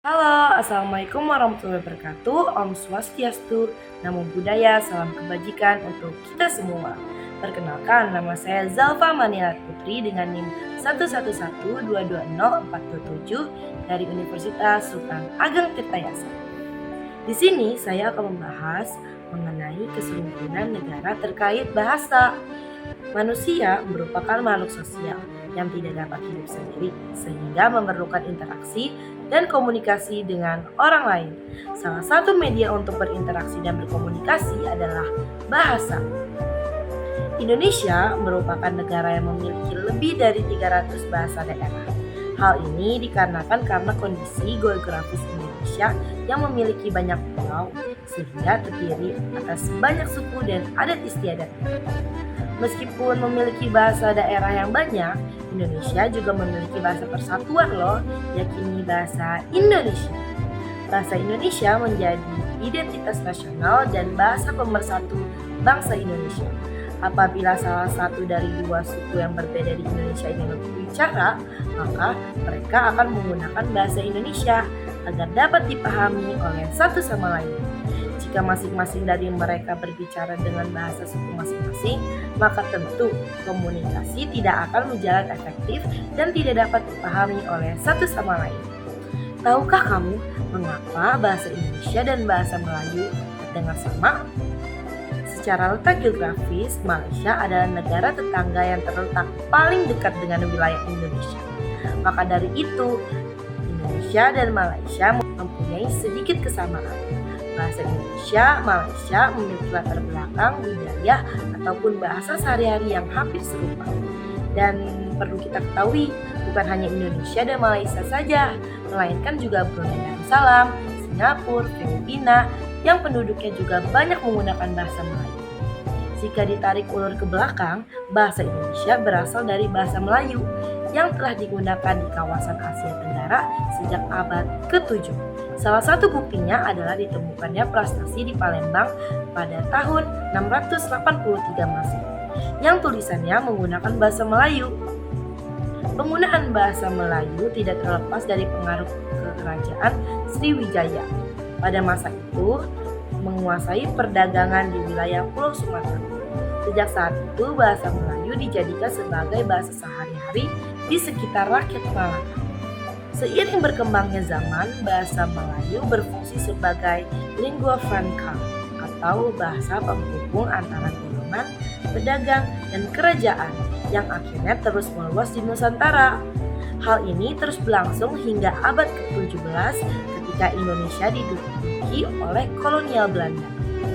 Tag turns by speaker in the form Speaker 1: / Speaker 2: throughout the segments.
Speaker 1: Halo, Assalamualaikum warahmatullahi wabarakatuh. Om Swastiastu, Namo Buddhaya, salam kebajikan untuk kita semua. Perkenalkan, nama saya Zalfa Manilat Putri dengan NIM 111220427 dari Universitas Sultan Ageng Tirtayasa. Di sini saya akan membahas mengenai keserumpunan negara terkait bahasa. Manusia merupakan makhluk sosial yang tidak dapat hidup sendiri sehingga memerlukan interaksi dan komunikasi dengan orang lain. Salah satu media untuk berinteraksi dan berkomunikasi adalah bahasa. Indonesia merupakan negara yang memiliki lebih dari 300 bahasa daerah. Hal ini dikarenakan karena kondisi geografis Indonesia yang memiliki banyak pulau sehingga terdiri atas banyak suku dan adat istiadatnya. Meskipun memiliki bahasa daerah yang banyak, Indonesia juga memiliki bahasa persatuan loh, yakni bahasa Indonesia. Bahasa Indonesia menjadi identitas nasional dan bahasa pemersatu bangsa Indonesia. Apabila salah satu dari dua suku yang berbeda di Indonesia ini berbicara, maka mereka akan menggunakan bahasa Indonesia agar dapat dipahami oleh satu sama lain. Jika masing-masing dari mereka berbicara dengan bahasa suku masing-masing, maka tentu komunikasi tidak akan berjalan efektif dan tidak dapat dipahami oleh satu sama lain. Tahukah kamu mengapa bahasa Indonesia dan bahasa Melayu terdengar sama? Secara letak geografis, Malaysia adalah negara tetangga yang terletak paling dekat dengan wilayah Indonesia. Maka dari itu, Indonesia dan Malaysia mempunyai sedikit kesamaan. Bahasa Indonesia, Malaysia memiliki latar belakang, budaya, ataupun bahasa sehari-hari yang hampir serupa. Dan perlu kita ketahui, bukan hanya Indonesia dan Malaysia saja, melainkan juga Brunei Darussalam, Singapura, Filipina, yang penduduknya juga banyak menggunakan bahasa Melayu. Jika ditarik ulur ke belakang, bahasa Indonesia berasal dari bahasa Melayu yang telah digunakan di kawasan Asia Tenggara sejak abad ke-7. Salah satu buktinya adalah ditemukannya prastasi di Palembang pada tahun 683 Masehi yang tulisannya menggunakan bahasa Melayu. Penggunaan bahasa Melayu tidak terlepas dari pengaruh kerajaan Sriwijaya. Pada masa itu, menguasai perdagangan di wilayah Pulau Sumatera. Sejak saat itu, bahasa Melayu dijadikan sebagai bahasa sehari-hari di sekitar rakyat Malaka. Seiring berkembangnya zaman, bahasa Melayu berfungsi sebagai lingua franca atau bahasa penghubung antara golongan, pedagang, dan kerajaan yang akhirnya terus meluas di Nusantara. Hal ini terus berlangsung hingga abad ke-17 ketika Indonesia diduduki oleh kolonial Belanda.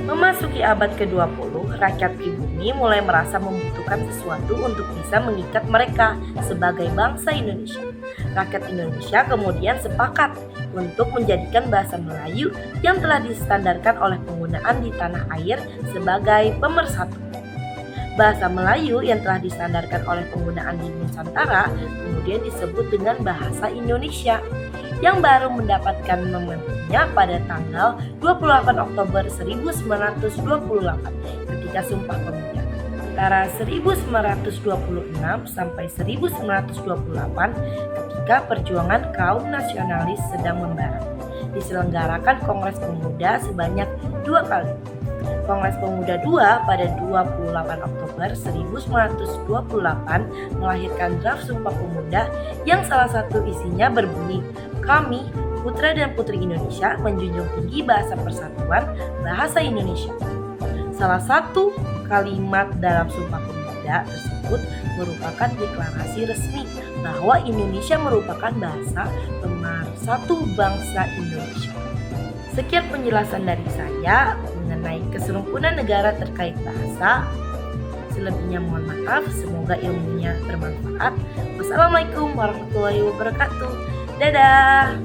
Speaker 1: Memasuki abad ke-20, rakyat pribumi mulai merasa membutuhkan sesuatu untuk bisa mengikat mereka sebagai bangsa Indonesia. Rakyat Indonesia kemudian sepakat untuk menjadikan bahasa Melayu yang telah distandarkan oleh penggunaan di tanah air sebagai pemersatu. Bahasa Melayu yang telah distandarkan oleh penggunaan di Nusantara kemudian disebut dengan bahasa Indonesia yang baru mendapatkan momentumnya pada tanggal 28 Oktober 1928 ketika Sumpah Pemuda. Antara 1926 sampai 1928 ketika perjuangan kaum nasionalis sedang membara. Diselenggarakan Kongres Pemuda sebanyak 2 kali. Kongres Pemuda II pada 28 Oktober 1928 melahirkan draft Sumpah Pemuda yang salah satu isinya berbunyi, "Kami, putra dan putri Indonesia, menjunjung tinggi bahasa persatuan bahasa Indonesia." Salah satu kalimat dalam Sumpah Pemuda tersebut merupakan deklarasi resmi bahwa Indonesia merupakan bahasa pemersatu bangsa Indonesia. Sekian penjelasan dari saya mengenai keserumpunan negara terkait bahasa. Selebihnya mohon maaf, semoga ilmunya bermanfaat. Wassalamualaikum warahmatullahi wabarakatuh. Dadah.